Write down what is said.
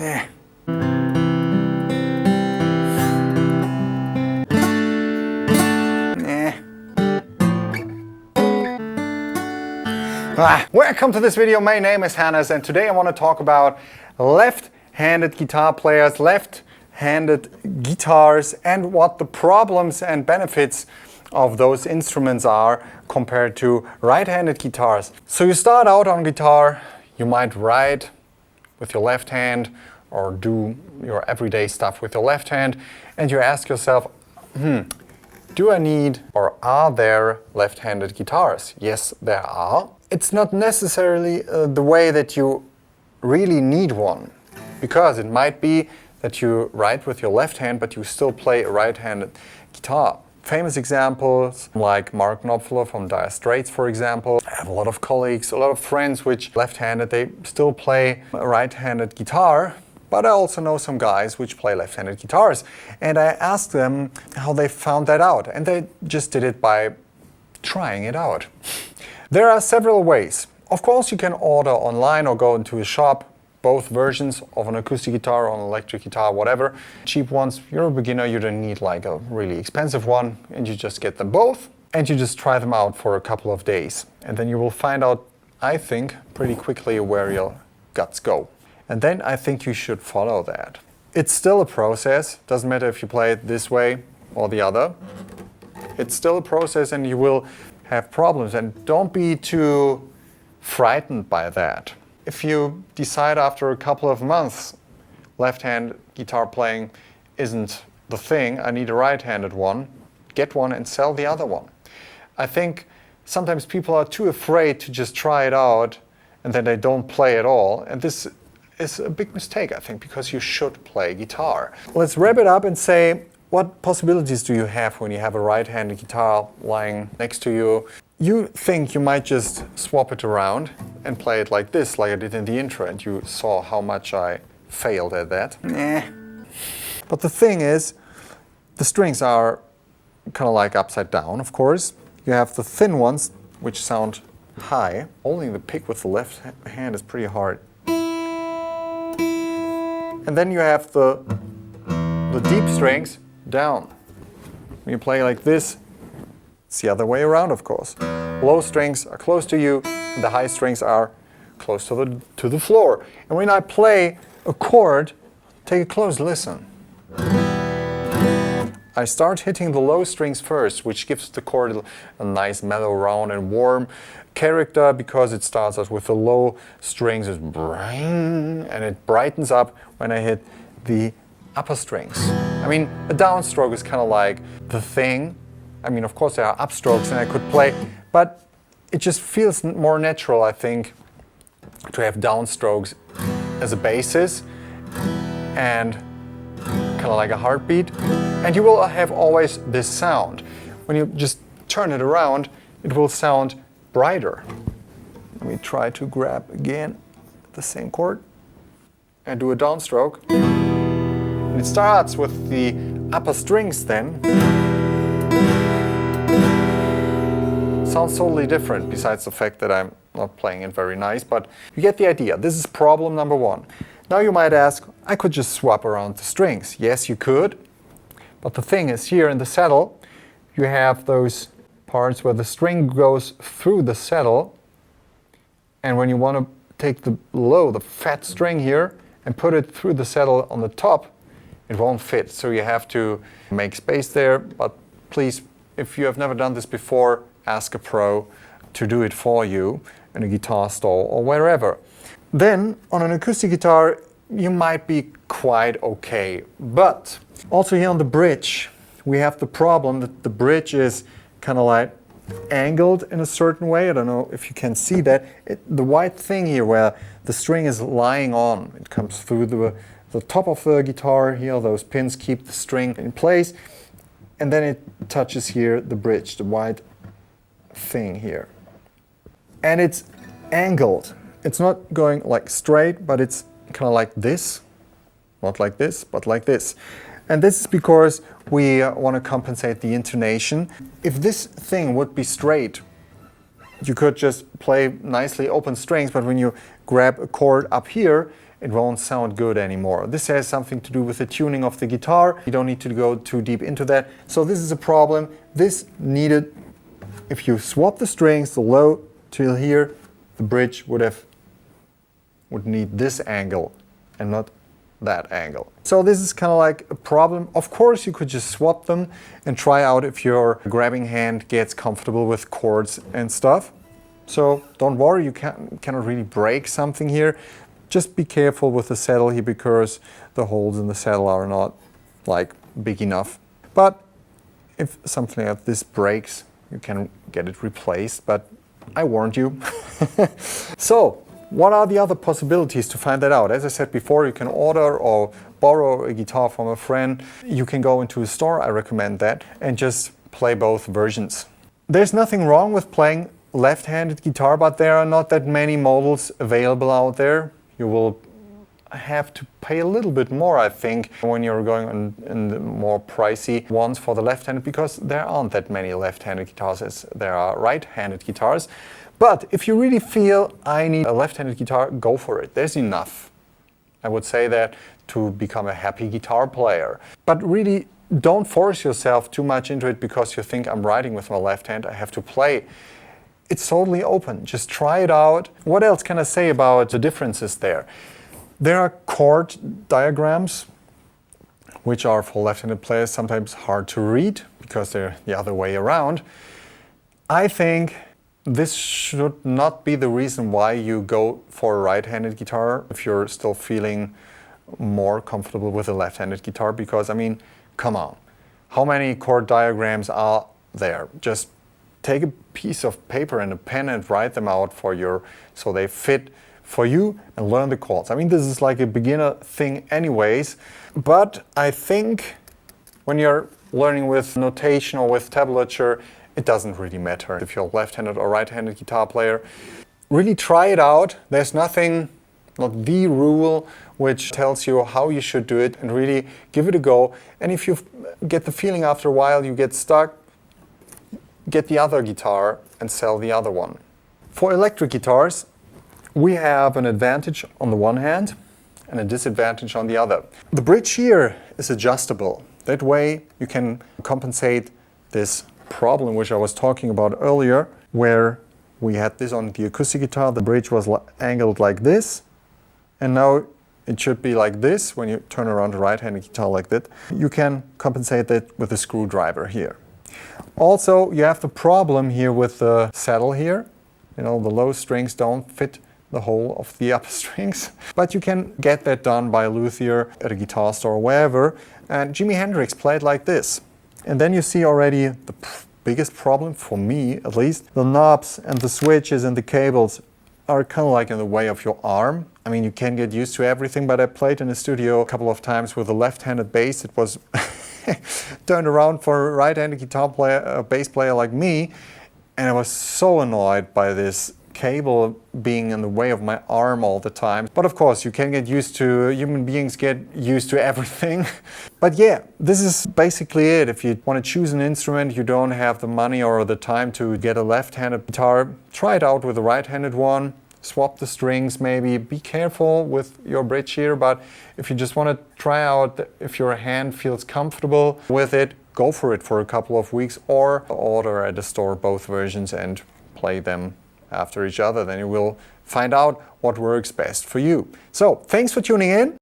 Nah. Welcome to this video. My name is Hannes and today I want to talk about left-handed guitar players, left-handed guitars, and what the problems and benefits of those instruments are compared to right-handed guitars. So you start out on guitar, you might write with your left hand or do your everyday stuff with your left hand, and you ask yourself, do I need or are there left-handed guitars? Yes, there are. It's not necessarily the way that you really need one, because it might be that you write with your left hand but you still play a right-handed guitar. Famous examples like Mark Knopfler from Dire Straits, for example. I have a lot of colleagues, a lot of friends which left-handed, they still play a right-handed guitar, but I also know some guys which play left-handed guitars. And I asked them how they found that out, and they just did it by trying it out. There are several ways. Of course, you can order online or go into a shop both versions of an acoustic guitar or an electric guitar, whatever. Cheap ones, you're a beginner, you don't need like a really expensive one, and you just get them both and you just try them out for a couple of days. And then you will find out, I think, pretty quickly where your guts go. And then I think you should follow that. It's still a process, doesn't matter if you play it this way or the other. It's still a process and you will have problems, and don't be too frightened by that. If you decide after a couple of months left-hand guitar playing isn't the thing, I need a right-handed one, get one and sell the other one. I think sometimes people are too afraid to just try it out and then they don't play at all, and this is a big mistake, I think, because you should play guitar. Let's wrap it up and say, what possibilities do you have when you have a right-handed guitar lying next to you? You think you might just swap it around and play it like this, like I did in the intro, and you saw how much I failed at that. Nah. But the thing is, the strings are kind of like upside down, of course. You have the thin ones, which sound high. Holding the pick with the left hand is pretty hard. And then you have the deep strings down. When you play like this, it's the other way around, of course. Low strings are close to you, and the high strings are close to the floor. And when I play a chord, take a close listen. I start hitting the low strings first, which gives the chord a nice mellow, round and warm character, because it starts out with the low strings, and it brightens up when I hit the upper strings. I mean, a downstroke is kind of like the thing. I mean, of course there are upstrokes and I could play, but it just feels more natural, I think, to have downstrokes as a basis and kind of like a heartbeat. And you will have always this sound. When you just turn it around, it will sound brighter. Let me try to grab again the same chord and do a downstroke. It starts with the upper strings then. Sounds totally different, besides the fact that I'm not playing it very nice, but you get the idea. This is problem number one. Now you might ask, I could just swap around the strings. Yes, you could, but the thing is, here in the saddle, you have those parts where the string goes through the saddle, and when you want to take the fat string here, and put it through the saddle on the top, it won't fit, so you have to make space there. But please, if you have never done this before, ask a pro to do it for you in a guitar store or wherever. Then, on an acoustic guitar, you might be quite okay. But also here on the bridge, we have the problem that the bridge is kind of like angled in a certain way. I don't know if you can see that. The white thing here where the string is lying on, it comes through the top of the guitar here, those pins keep the string in place, and then it touches here the bridge, the white thing here. And it's angled. It's not going like straight, but it's kind of like this. Not like this, but like this. And this is because we want to compensate the intonation. If this thing would be straight, you could just play nicely open strings, but when you grab a chord up here, it won't sound good anymore. This has something to do with the tuning of the guitar. You don't need to go too deep into that. So this is a problem. This needed, if you swap the strings, the low till here, the bridge would need this angle and not that angle. So this is kind of like a problem. Of course, you could just swap them and try out if your grabbing hand gets comfortable with chords and stuff. So don't worry, you cannot really break something here. Just be careful with the saddle here because the holes in the saddle are not like big enough. But if something like this breaks, you can get it replaced, but I warned you. So, what are the other possibilities to find that out? As I said before, you can order or borrow a guitar from a friend. You can go into a store, I recommend that, and just play both versions. There's nothing wrong with playing left-handed guitar, but there are not that many models available out there. You will have to pay a little bit more, I think, when you're going in the more pricey ones for the left-handed, because there aren't that many left-handed guitars as there are right-handed guitars. But if you really feel I need a left-handed guitar, go for it. There's enough, I would say, that to become a happy guitar player. But really, don't force yourself too much into it because you think I'm writing with my left hand, I have to play. It's totally open. Just try it out. What else can I say about the differences there? There are chord diagrams, which are for left-handed players sometimes hard to read because they're the other way around. I think this should not be the reason why you go for a right-handed guitar if you're still feeling more comfortable with a left-handed guitar, because, I mean, come on. How many chord diagrams are there? Just take a piece of paper and a pen and write them out so they fit for you and learn the chords. I mean, this is like a beginner thing anyways, but I think when you're learning with notation or with tablature, it doesn't really matter if you're a left-handed or right-handed guitar player. Really try it out. There's nothing, not the rule, which tells you how you should do it, and really give it a go. And if you get the feeling after a while you get stuck, get the other guitar and sell the other one. For electric guitars, we have an advantage on the one hand and a disadvantage on the other. The bridge here is adjustable. That way you can compensate this problem which I was talking about earlier, where we had this on the acoustic guitar, the bridge was angled like this, and now it should be like this when you turn around the right-handed guitar like that. You can compensate that with a screwdriver here. Also, you have the problem here with the saddle here. You know, the low strings don't fit the whole of the upper strings. But you can get that done by a luthier at a guitar store or wherever. And Jimi Hendrix played like this. And then you see already the biggest problem, for me at least, the knobs and the switches and the cables are kind of like in the way of your arm. I mean, you can get used to everything, but I played in the studio a couple of times with a left-handed bass. It was turned around for a right-handed guitar player, a bass player like me, and I was so annoyed by this cable being in the way of my arm all the time. But of course, you can get used to, human beings get used to everything. But yeah, this is basically it. If you want to choose an instrument, you don't have the money or the time to get a left-handed guitar, try it out with a right-handed one. Swap the strings maybe. Be careful with your bridge here, but if you just want to try out if your hand feels comfortable with it, go for it for a couple of weeks, or order at a store both versions and play them after each other. Then you will find out what works best for you. So, thanks for tuning in.